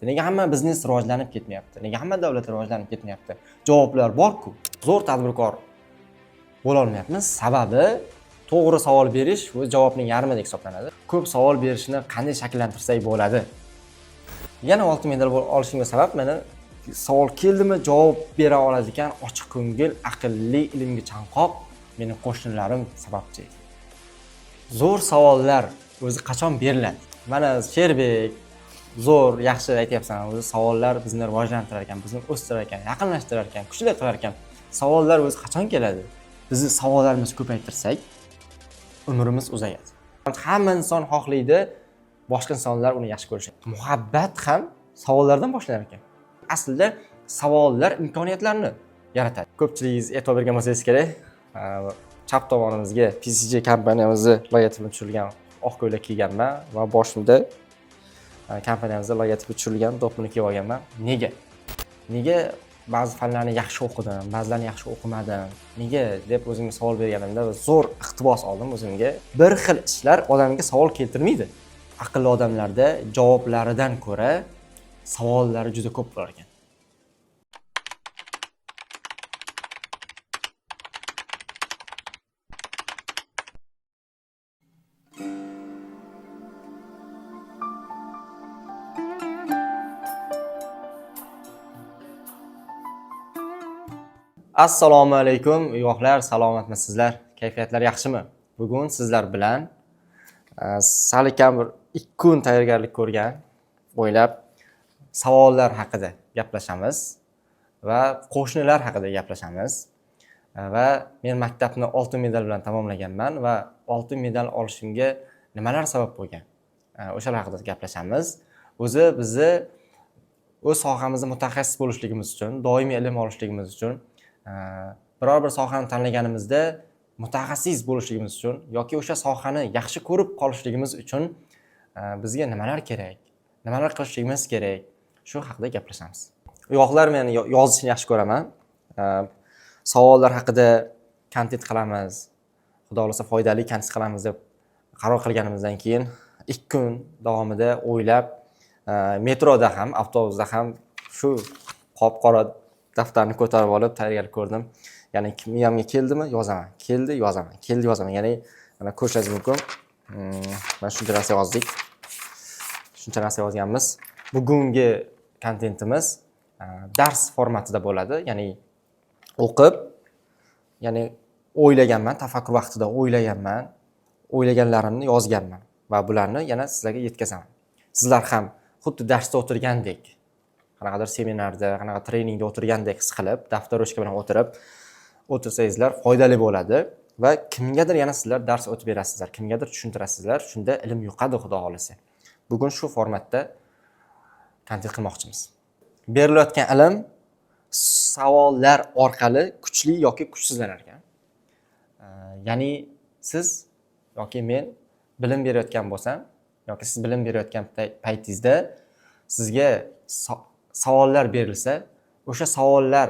ketmayapti? Nega hamma biznes rivojlanib ketmayapti? Nega hamma davlat rivojlanib ketmayapti? Javoblar bor-ku. Zo'r tadbirkor bo'la olmayapmiz. Sababi to'g'ri savol berish o'z javobning yarmidek hisoblanadi. Ko'p savol berishni qanday shakllantirsak bo'ladi? Yana oltin medal olishimga sabab meni savol keldimi javob bera oladigan ochiq ko'ngil, aqlli, ilmga chanqoq mening qo'shnilarim sababchi. Zo'r savollar o'zi qachon beriladi? Mana Sherbek zo'r, yaxshi aytyapsan. O'zi savollar bizni rivojlantirar ekan, bizni o'stirar ekan, yaqinlashtirar ekan, kuchli qilar ekan. Savollar o'zi qachon keladi? Bizni savollarimizni ko'paytirsak, umrimiz uzayadi. Hamma inson xohlaydi boshqa insonlar uni yaxshi ko'rishini. Muhabbat ham savollardan boshlanar ekan. Aslida savollar imkoniyatlarni yaratadi. Ko'pchiligingiz e'tibor bergan bo'lsangiz kerak, chap tomonimizga PCG kompaniyamizni logotipi tushirilgan oq ko'ylak kiyganman va boshimda kompaniyamizning logotipi tushirilgan do'ppini kiyib olganman. Nega ba'zi fanlarni yaxshi o'qidim, ba'zilarini yaxshi o'qimadim? Nega deb o'zimga savol berganimda zo'r iqtibos oldim o'zimga. Bir xil ishlar odamga savol keltirmaydi. Aqlli odamlarda javoblaridan ko'ra savollari juda ko'p bo'lar ekan. Assalomu alaykum, uyg'oqlar, salomatmisizlar? Kayfiyatlar yaxshimi? Bugun sizlar bilan salkam bir 2 kun tayyorgarlik ko'rgan, o'ylab savollar haqida gaplashamiz va qo'shnilar haqida gaplashamiz. Va men maktabni oltin medal bilan tamomlaganman va oltin medal olishimga nimalar sabab bo'lgan? O'shalar haqida gaplashamiz. O'zi bizni o'z sohamizda mutaxassis bo'lishligimiz uchun, doimiy ilm olishligimiz uchun, biror bir sohani tanlaganimizda mutaxassis bo'lishligimiz uchun yoki o'sha sohani yaxshi ko'rib qolishligimiz uchun bizga nimalar kerak, nimalar qilishligimiz kerak, shu haqida gaplashamiz. Uyg'oqlar, men yozishni yaxshi ko'raman. Savollar haqida kontent qilamiz. Xudo xohlasa foydali kontent qilamiz deb qaror qilganimizdan keyin 2 kun davomida o'ylab, metroda ham, avtobusda ham shu qop-qora daftarni ko'tarib olib tayyorgarlik ko'rdim. Ya'ni miyamga keldimi, yozaman. Keldi, yozaman. Keldi, yozaman. Ya'ni mana ko'rishingiz mumkin. Mana shuncha narsa yozdik. Shuncha narsa yozganmiz. Bugungi kontentimiz dars formatida bo'ladi. Ya'ni o'qib, ya'ni o'ylaganman, tafakkur vaqtida o'ylaganman, o'ylaganlarimni yozganman va bularni yana sizlarga yetkazaman. Sizlar ham xuddi darsda o'tirgandek, qanaqadir seminarda, qanaqa treningda o'tirgandek his qilib, daftar ruchka bilan o'tirsangizlar foydali bo'ladi va kimgadir yana sizlar dars o'tib berasizlar, kimgadir tushuntirasizlar, shunda ilm yuqadi xudo xolasa. Bugun shu formatda kontent qilmoqchimiz. Berilayotgan ilm savollar orqali kuchli yoki kuchsizlanar ekan. Ya'ni siz yoki men bilim berayotgan bo'lsam, yoki siz bilim berayotgan paytingizda sizga savollar berilsa, o'sha savollar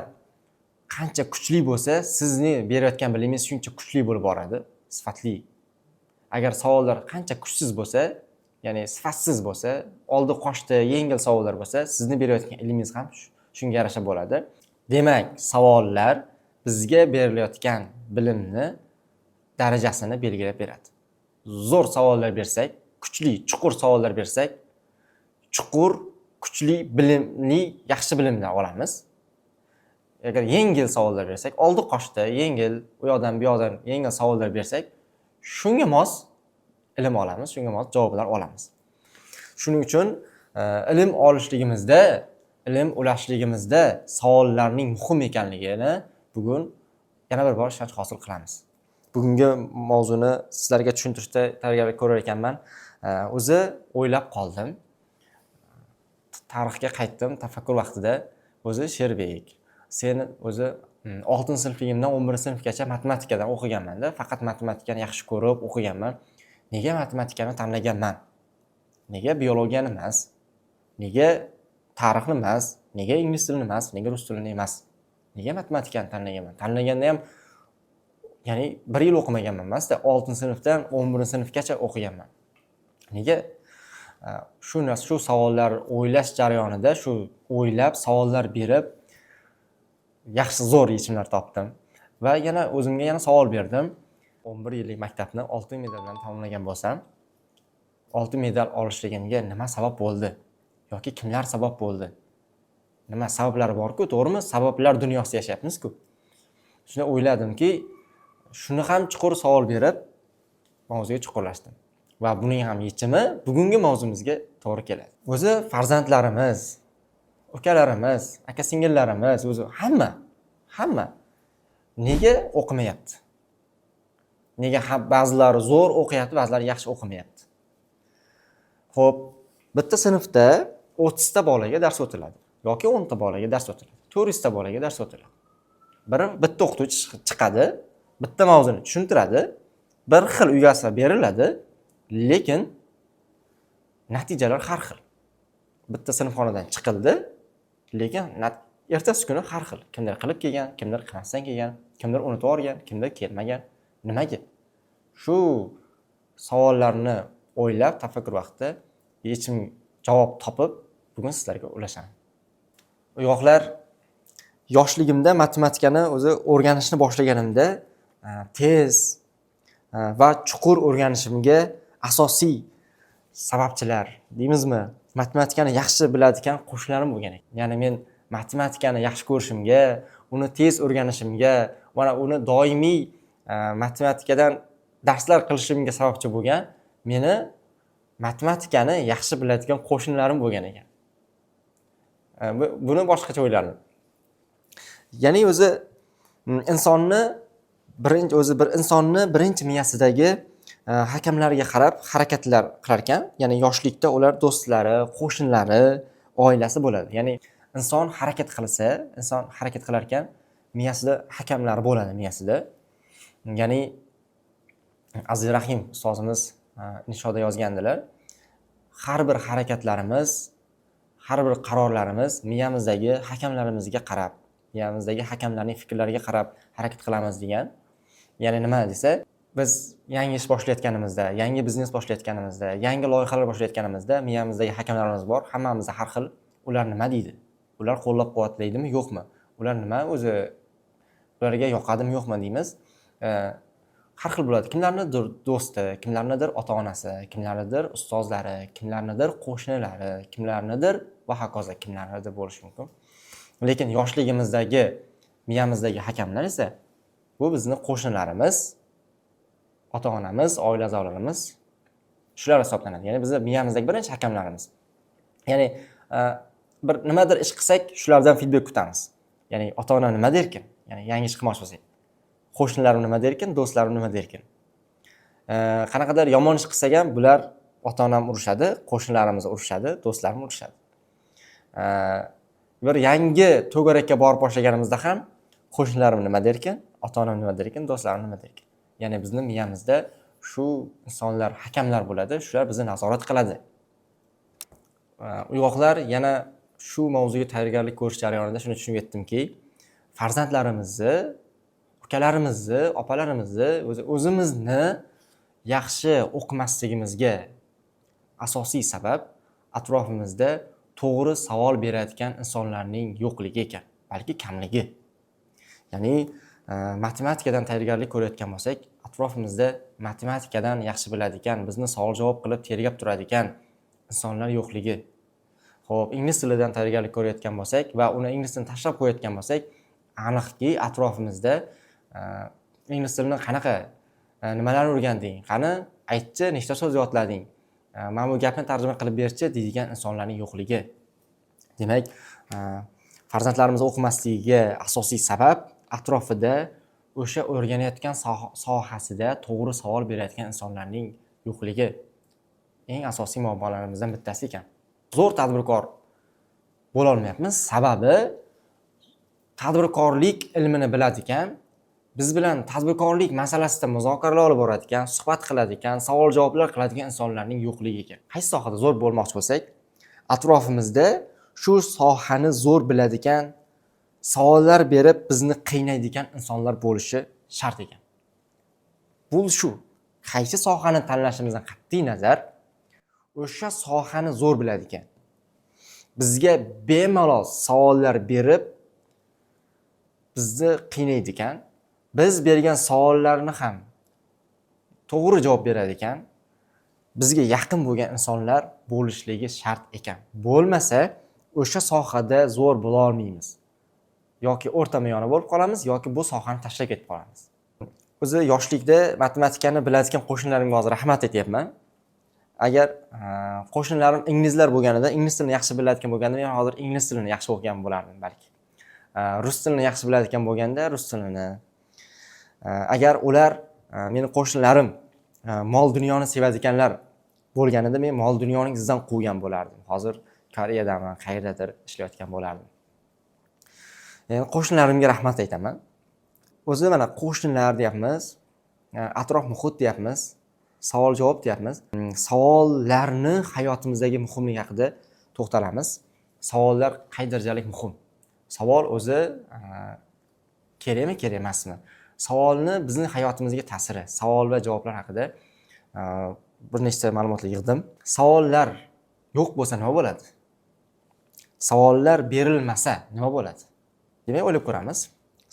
qancha kuchli bo'lsa, sizni berayotgan bilimingiz shuncha kuchli bo'lib boradi, sifatli. Agar savollar qancha kuchsiz bo'lsa, ya'ni sifatsiz bo'lsa, oldi qoshda yengil savollar bo'lsa, sizni berayotgan ilmingiz ham shunga yarasha bo'ladi. Demak, savollar bizga berilayotgan bilimni darajasini belgilab beradi. Zo'r savollar bersak, kuchli, chuqur savollar bersak, chuqur, kuchli, bilimli, yaxshi bilimlar olamiz. Agar yengil savollar bersak, oldi qoshda yengil, u yoqdan bu yoqdan yengil savollar bersak, shunga mos ilm olamiz, shunga mos javoblar olamiz. Shuning uchun ilm olishligimizda, ilm ulashligimizda savollarning muhim ekanligini bugun yana bir bor ishonch hosil qilamiz. Bugungi mavzuni sizlarga tushuntirishda tayyorgarlik ko'rar ekanman. O'zi o'ylab qoldim. Tarixga qaytdim, tafakkur vaqtida. O'zi Sherbek, sen o'zi 6-sinfligimdan 11-sinfgacha matematikadan o'qiganman-da, faqat matematikani yaxshi ko'rib o'qiganman. Nega matematikani tanlaganman? Nega biologiyani emas? Nega tarixni emas? Nega ingliz tilini emas? Nega rus tilini emas? Nega matematikani tanlaganman? Tanlaganda ham ya'ni 1 yil o'qimaganman emas-da, 6-sinfdan 11-sinfgacha o'qiganman. Nega shu savollar o'ylash jarayonida shu o'ylab savollar berib yaxshi zo'r yechimlar topdim va yana o'zimga yana savol berdim. 11 yillik maktabni oltin medal bilan tamomlagan bo'lsam, oltin medal olishligimga nima sabab bo'ldi yoki kimlar sabab bo'ldi? Nima sabablari bor-ku, to'g'rimi? Sabablar dunyosida yashayapmiz-ku. Shuni o'yladimki, shuni ham chuqur savol berib mavzuga chuqurlashdim. Va buning ham yechimi bugungi mavzumizga to'g'ri keladi. O'zi farzandlarimiz, ukalarimiz, aka-singillarimiz, o'zi hamma nega o'qimayapti? Nega ba'zilari zo'r o'qiyapti, ba'zilari yaxshi o'qimayapti? Xo'p, bitta sinfda 30 ta bolaga dars o'tiladi yoki 10 ta bolaga dars o'tiladi, 400 ta bolaga dars o'tiladi. Bitta o'qituvchi chiqadi, bitta mavzuni tushuntiradi, bir xil uyasi beriladi, lekin natijalar har xil. Bitta sinfxonadan chiqildi, lekin ertasi kuni har xil. Kimdir qilib kelgan, kimdir qilmasdan kelgan, kimdir unutib olgan, kimdir kelmagan. Nimaga? Shu savollarni o'ylab, tafakkur vaqtida yechim javob topib, bugun sizlarga ulashaman. Yo'qlar, yoshligimda matematikani o'zi o'rganishni boshlaganimda tez va chuqur o'rganishimga asosiy sababchilar deymizmi? Matematikani yaxshi biladigan qo'shnilarim bo'lgan ekan. Ya'ni men matematikani yaxshi ko'rishimga, uni tez o'rganishimga, mana uni doimiy matematikadan darslar qilishimga sababchi bo'lgan meni matematikani yaxshi biladigan qo'shnilarim bo'lgan ekan. Buni boshqacha o'ylardim. Ya'ni o'zi insonni birinchi miyasidagi hakamlarga qarab harakatlar qilar ekan. Ya'ni yoshlikda ular do'stlari, qo'shnilari, oilasi bo'ladi. Ya'ni inson harakat qilar ekan, miyasida hakamlar bo'ladi miyasida. Ya'ni Aziz Rahim ustozimiz inshoda yozgandilar. Har bir harakatlarimiz, har bir qarorlarimiz miyamizdagi hakamlarimizga qarab, miyamizdagi hakamlarning fikrlariga qarab harakat qilamiz degan. Ya'ni nima desa, biz yangi ish boshlayotganimizda, yangi biznes boshlayotganimizda, yangi loyihalar boshlayotganimizda miyamizdagi hakamlarimiz bor. Hammamizda har xil. Ular nima deydi? Ular qo'llab-quvvatlaydimi, yo'qmi? Ular nima o'zi ularga yoqadimi, yo'qmi deymiz. Har xil bo'ladi. Kimlarnidir do'sti, kimlarnidir ota-onasi, kimlarnidir ustozlari, kimlarnidir qo'shnilari, kimlarnidir va hokazo kimlarnidir bo'lishi mumkin. Lekin yoshligimizdagi miyamizdagi hakamlar esa bu bizni qo'shnilarimiz, ota-onamiz, oila a'zolarimiz shular hisoblanadi. Ya'ni bizni miyamizdagi birinchi hakamlarimiz. Ya'ni bir nimadir ish qilsak, shulardan feedback kutamiz. Ya'ni ota-ona nima derkin? Ya'ni yangi ish qilmoqchi bo'lsak, qo'shnilarim nima derkin, do'stlarim nima derkin? Qanaqadir yomon ish qilsak ham bular ota-onam urushadi, qo'shnilarimiz urushadi, do'stlarim urushadi. Bir yangi to'garakka borib boshlaganimizda ham qo'shnilarim nima derkin, ota-onam nima derkin, do'stlarim nima derkin? Ya'ni bizning miyamizda shu insonlar hakamlar bo'ladi, shular bizni nazorat qiladi. Uyg'oqlar yana shu mavzuga tayyorgarlik ko'rish jarayonida shuni tushunib yetdimki, farzandlarimizni, ukalarimizni, opalarimizni, o'zimizni yaxshi o'qimasligimizga asosiy sabab atrofimizda to'g'ri savol beradigan insonlarning yo'qligi ekan, balki kamligi. Ya'ni matematikadan tayyorgarlik ko'rayotgan bo'lsak, atrofimizda matematikadan yaxshi biladigan, bizni savol javob qilib tergab turadigan insonlar yo'qligi. Xo'p, ingliz tilidan tayyorgarlik ko'rayotgan bo'lsak va uni ingliz tilini tashlab qo'yayotgan bo'lsak, aniqki atrofimizda ingliz tilini qanaqa nimalar o'rganding, qani aytchi, nechta so'z yodlading, mana bu gapni tarjima qilib berchi deydigan insonlarning yo'qligi. Demak, farzandlarimiz o'qimasligiga asosiy sabab atrofida o'sha o'rganayotgan sohasida to'g'ri savol berayotgan insonlarning yo'qligi eng asosiy muammolarimizdan bittasi ekan. Zo'r tadbirkor bo'la olmayapmiz. Sababi tadbirkorlik ilmini biladigan, biz bilan tadbirkorlik masalasida muzokaralar olib boradigan, suhbat qiladigan, savol-javoblar qiladigan insonlarning yo'qligi ekan. Qaysi sohada zo'r bo'lmoqchi bo'lsak, atrofimizda shu sohani zo'r biladigan, savollar berib bizni qiynaydigan insonlar bo'lishi shart ekan. Bu shu. Qaysi sohani tanlashimizdan qat'iy nazar, o'sha sohani zo'r biladi ekan. Bizga bemalol savollar berib, bizni qiynaydi ekan. Biz bergan savollarni ham to'g'ri javob beradi ekan. Bizga yaqin bo'lgan insonlar bo'lishligi shart ekan. Bo'lmasa, o'sha sohada zo'r bo'la olmaymiz. Yoki o'rtama yona bo'lib qolamiz, yoki bu sohani tashlab ketib qolamiz. O'zi yoshlikda matematikani biladigan qo'shnilarimga hozir rahmat aytyapman. Agar qo'shnilarim inglizlar bo'lganida, ingliz tilini yaxshi biladigan bo'lganda, men hozir ingliz tilini yaxshi o'qigan bo'lardim balki. Rus tilini yaxshi biladigan bo'lganda, rus tilini. Agar ular meni qo'shnilarim mol dunyoni sevadiganlar bo'lganida, men mol dunyoning izidan quvgan bo'lardim. Hozir Koreyadaman, qayerdadir ishlayotgan bo'lardim. Yani qo'shnilarimga rahmat aytaman. O'zi mana qo'shnilar deyapmiz, atrof muhit deyapmiz, savol-javob deyapmiz. Savollarni hayotimizdagi muhimligi haqida to'xtalamiz. Savollar qay darajalik muhim? Savol o'zi kerakmi, kerak emasmi? Savolni bizning hayotimizga ta'siri, savol va javoblar haqida bir nechta ma'lumotlar yig'dim. Savollar yo'q bo'lsa nima bo'ladi? Savollar berilmasa nima bo'ladi? Demak, o'ylab ko'ramiz.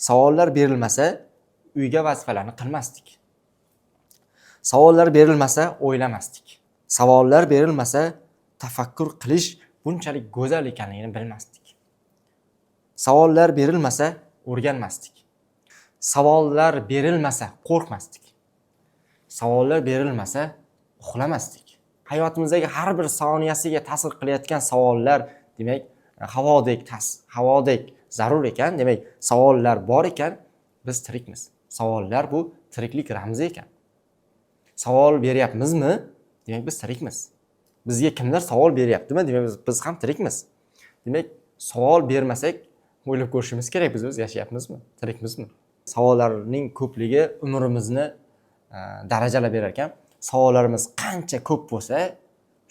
Savollar berilmasa, uyga vazifalarni qilmasdik. Savollar berilmasa, o'ylamasdik. Savollar berilmasa, tafakkur qilish bunchalik go'zal ekanligini bilmasdik. Savollar berilmasa, o'rganmasdik. Savollar berilmasa, qo'rqmasdik. Savollar berilmasa, uxlamasdik. Hayotimizdagi har bir soniyasiga ta'sir qilayotgan savollar, demak, havodek zarur ekan. Demak, savollar bor ekan, biz tirikmiz. Savollar bu tiriklik ramzi ekan. Savol beryapmizmi? Demak, biz tirikmiz. Bizga kimlar savol beryaptimi? Demak, biz ham tirikmiz. Demak, savol bermasak, o'ylab ko'rishimiz kerak, biz yashayapmizmi? Tirikmizmi? Savollarning ko'pligi umrimizni darajalab berar ekan. Savollarimiz qancha ko'p bo'lsa,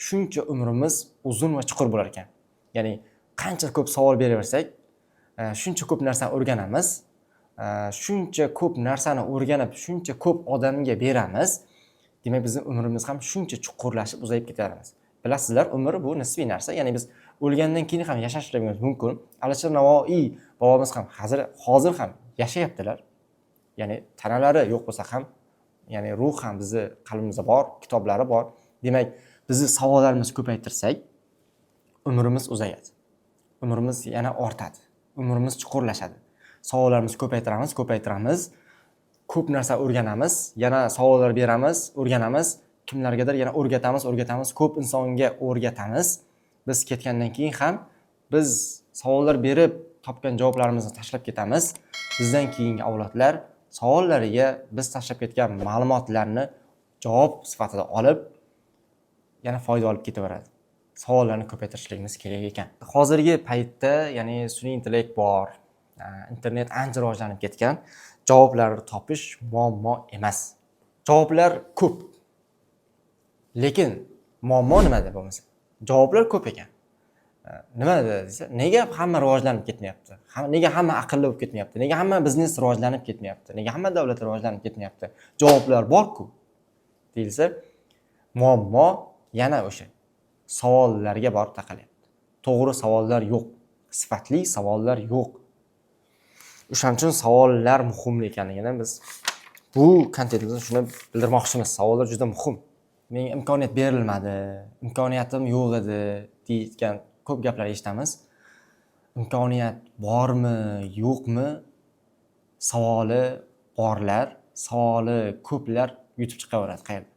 shuncha umrimiz uzun va chuqur bo'lar ekan. Ya'ni qancha ko'p savol beraversak, shuncha ko'p narsani o'rganamiz. Shuncha ko'p narsani o'rganib, shuncha ko'p odamga beramiz. Demak, bizning umrimiz ham shuncha chuqurlashib, uzayib ketaveramiz. Bilasizlar, umr bu nisbiy narsa. Ya'ni biz o'lgandan keyin ham yashashligimiz mumkin. Alisher Navoiy bobomiz ham hozir ham yashayaptilar. Ya'ni tanalari yo'q bo'lsa ham, ya'ni ruh ham bizni qalbimizda bor, kitoblari bor. Demak, bizni savollarimizni ko'paytirsak, umrimiz uzayadi. Umrimiz yana ortadi. Umrimiz chuqurlashadi. Savollarimizni ko'paytiramiz. Ko'p narsa o'rganamiz, yana savollar beramiz, o'rganamiz, kimlargadir yana o'rgatamiz, ko'p insonga o'rgatamiz. Biz ketgandan keyin ham biz savollar berib topgan javoblarimizni tashlab ketamiz. Bizdan keyingi avlodlar savollariga biz tashlab ketgan ma'lumotlarni javob sifatida olib, yana foyda olib ketaveradi. Savollarni ko'paytirishligimiz kerak ekan. Hozirgi paytda, ya'ni sun'iy intellekt bor, internet ancha rivojlanib ketgan, javoblar topish muammo emas. Javoblar ko'p. Lekin muammo nimada bo'lmasa? Javoblar ko'p ekan. Nimada desa, nega hamma rivojlanib ketmayapti? Nega hamma aqlli bo'lib ketmayapti? Nega hamma biznes rivojlanib ketmayapti? Nega hamma davlat rivojlanib ketmayapti? Javoblar bor-ku. Deyilsa, muammo yana o'sha savollarga borib taqalyapti. To'g'ri savollar yo'q, sifatli savollar yo'q. O'shaning uchun savollar muhim ekanligini biz bu kontentimizda shuni bildirmoqchimiz. Savollar juda muhim. Menga imkoniyat berilmadi, imkoniyatim yo'q edi deyotgan ko'p gaplar eshitamiz. Imkoniyat bormi, yo'qmi? Savoli borlar, savoli ko'plar yutib chiqaveradi qayerda.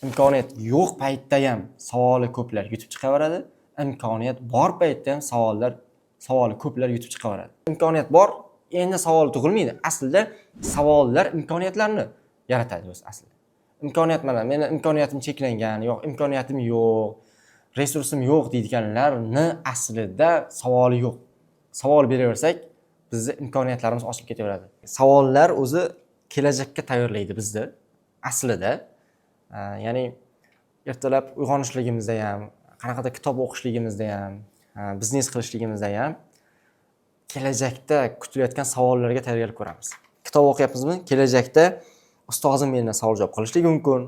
Imkoniyat yo'q paytda ham savoli ko'plar yutib chiqaveradi. Imkoniyat bor paytda ham savoli ko'plar yutib chiqaveradi. Imkoniyat bor, endi savol tug'ilmaydi. Aslida savollar imkoniyatlarni yaratadi o'zi aslida. Imkoniyat mana, meni imkoniyatim cheklangan, yo'q, imkoniyatim yo'q, resursim yo'q deydiganlarni aslida savoli yo'q. Savol beraversak, bizni imkoniyatlarimiz ochilib ketaveradi. Savollar o'zi kelajakka tayyorlaydi bizni aslida. Ya'ni ertalab uyg'onishligimizda ham, qanaqadir kitob o'qishligimizda ham, biznes qilishligimizda ham kelajakda kutilayotgan savollarga tayyorgarlik ko'ramiz. Kitob o'qiyapmizmi? Kelajakda ustozim mendan savol-javob qilishligi mumkin.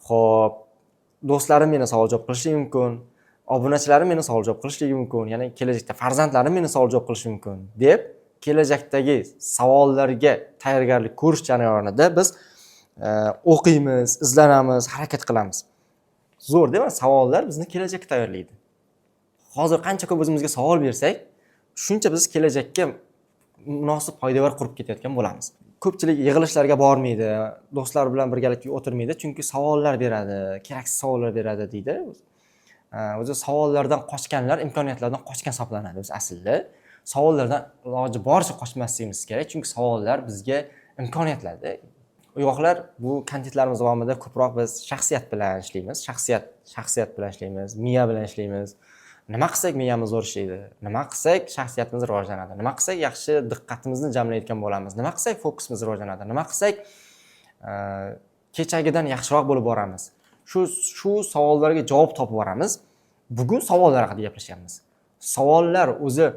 Xo'p, do'stlarim meni savol javob qilishligi mumkin, obunachilarim meni savol javob qilishligi mumkin, ya'ni kelajakda farzandlarim meni savol javob qilishi mumkin deb kelajakdagi savollarga tayyorgarlik ko'rish jarayonida biz o'qiymiz, izlanamiz, harakat qilamiz. Zo'r deyman, savollar bizni kelajakka tayyorlaydi. Hozir qancha ko'p o'zimizga savol bersak, shuncha biz kelajakka munosib poydevor qurib ketayotgan bo'lamiz. Ko'pchilik yig'ilishlarga bormaydi, do'stlar bilan birgalikda o'tirmaydi, chunki savollar beradi, keraksiz savollar beradi deydi. O'zi savollardan qochganlar imkoniyatlardan qochgan hisoblanadi o'zi aslida. Savollardan iloji boricha qochmasligimiz kerak, chunki savollar bizga imkoniyatlarda. Uyg'oqlar bu kontentlarimiz davomida ko'proq biz shaxsiyat bilan ishlaymiz, shaxsiyat bilan ishlaymiz, miya bilan ishlaymiz. Nima qilsak miyamiz zo'r ishlaydi, nima qilsak shaxsiyatimiz rivojlanadi, nima qilsak yaxshi diqqatimizni jamlayotgan bo'lamiz, nima qilsak fokusimiz rivojlanadi, nima qilsak kechagidan yaxshiroq bo'lib boramiz. Shu savollarga javob topib boramiz. Bugun savollar haqida gaplashyapmiz. Savollar o'zi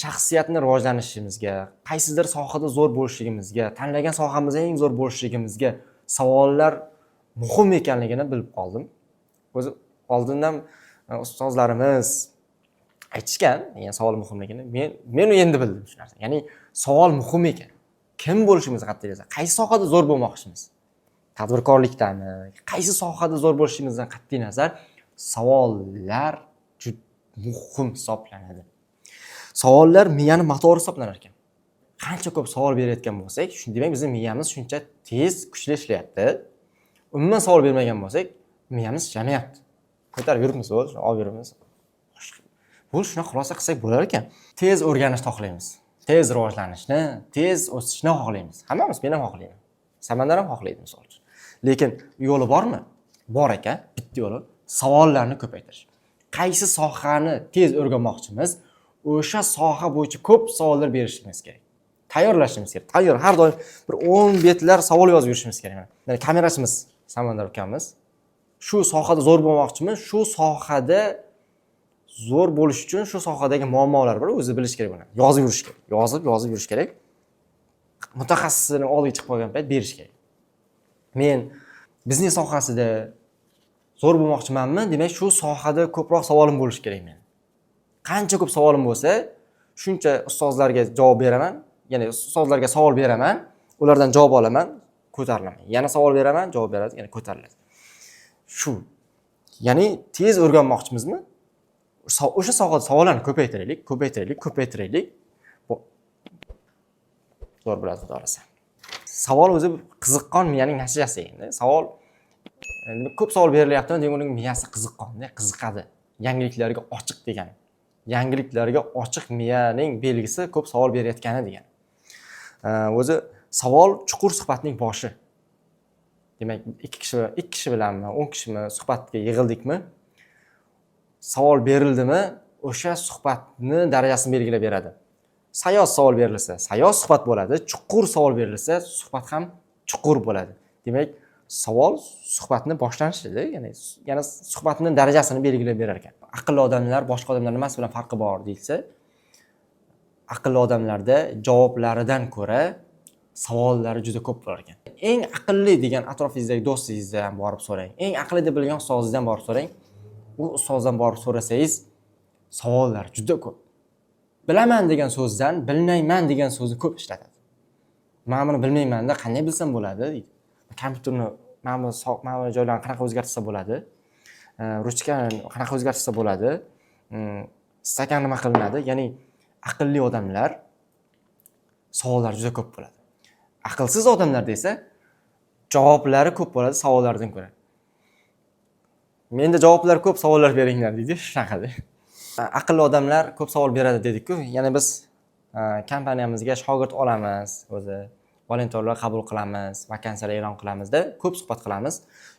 shaxsiyatni rivojlanishimizga, qaysidir sohada zo'r bo'lishligimizga, tanlagan sohamizda eng zo'r bo'lishligimizga savollar muhim ekanligini bilib qoldim. O'zi oldindan ustozlarimiz aytishgan, ya'ni savol muhimligini men endi bildim shu narsa. Ya'ni savol muhim ekan. Kim bo'lishimiz qat'iy nazar, qaysi sohada zo'r bo'lmoqchimiz? Tadbirkorlikdami, qaysi sohada zo'r bo'lishimizdan qat'iy nazar savollar juda muhim hisoblanadi. Savollar miyani motori hisoblanar ekan. Qancha ko'p savol berayotgan bo'lsak, demak bizning miyamiz shuncha tez, kuchli ishlayapti. Umuman savol bermagan bo'lsak, miyamiz ishlamayapti. Ko'tarib yuribmiz, olib yuribmiz. Bu shuni xulosa qilsak bo'lar ekan. Tez o'rganishni xohlaymiz. Tez rivojlanishni, tez o'sishni xohlaymiz. Hammamiz, men ham xohlayman. Samandar ham xohlaydi misol uchun. Lekin yo'li bormi? Bor ekan, bitta yo'li savollarni ko'paytirish. Qaysi sohani tez o'rganmoqchimiz, o'sha soha bo'yicha ko'p savollar berishimiz kerak. Tayyorlashimiz kerak. Har doim bir 10 betlar savol yozib yurishimiz kerak. Ya'ni kamerachimiz Samandar ukamiz shu sohada zo'r bo'lmoqchimiz, shu sohada zo'r bo'lish uchun shu sohadagi muammolar bor, o'zi bilish kerak buni. Yozib yurish kerak. Yozib yurish kerak. Mutaxassisning oldiga chiqib qolgan payt berish kerak. Men biznes sohasida zo'r bo'lmoqchimanmi? Demak, shu sohada ko'proq savolim bo'lishi kerak men. Qancha ko'p savolim bo'lsa, shuncha ustozlarga javob beraman, ya'ni ustozlarga savol beraman, ulardan javob olaman, ko'tarilaman. Yana savol beraman, javob beradi, yana ko'tariladi. Shu. Ya'ni tez o'rganmoqchimizmi? O'sha sohada savollarni ko'paytiraylik. Zo'r bo'ladi, xudo xolasa. Savol o'zi qiziqqon miyaning natijasi endi. Savol ko'p savol berilyaptimi, demak uning miyasi qiziqadi. Yangiliklarga ochiq degani. Yangiliklarga ochiq miyaning belgisi ko'p savol berayotgani degani. O'zi savol chuqur suhbatning boshi. Demak, 2 kishi bilanmi, 10 kishimi suhbatga yig'ildikmi, savol berildimi, o'sha suhbatni darajasini belgilab beradi. Sayoz savol berilsa, sayoz suhbat bo'ladi, chuqur savol berilsa, suhbat ham chuqur bo'ladi. Demak, savol suhbatni boshlanishidir, ya'ni suhbatning darajasini belgilab berar ekan. Aqlli odamlar boshqa odamlar nimasi bilan farqi bor deyilsa, aqlli odamlarda javoblaridan ko'ra savollari juda ko'p bo'lar ekan. Eng aqlli degan atrofingizdagi do'stingizdan borib so'rang. Eng aqlli deb bilgan ustozingizdan borib so'rang. U ustozdan borib so'rasangiz, savollar juda ko'p. Bilaman degan so'zdan bilmayman degan so'zni ko'p ishlatadi. Men buni bilmayman-da, qanday bilsam bo'ladi deydi. Kompyuterni mana bu joylarni qanaqa o'zgartirsa bo'ladi? Ruchkani qanaqa o'zgartirsa bo'ladi? Stakan nima qilinadi? Ya'ni aqlli odamlar savollar juda ko'p bo'ladi. Aqlsiz odamlarda esa javoblari ko'p bo'ladi savollardan ko'ra. Menda javoblar ko'p, savollar beringlar deydi, shunaqada. Aqlli odamlar ko'p savol beradi dedik-ku. Ya'ni biz kompaniyamizga shogird olamiz, o'zi volontyorlar qabul qilamiz, vakansiyalar e'lon qilamizda, ko'p suhbat qilamiz.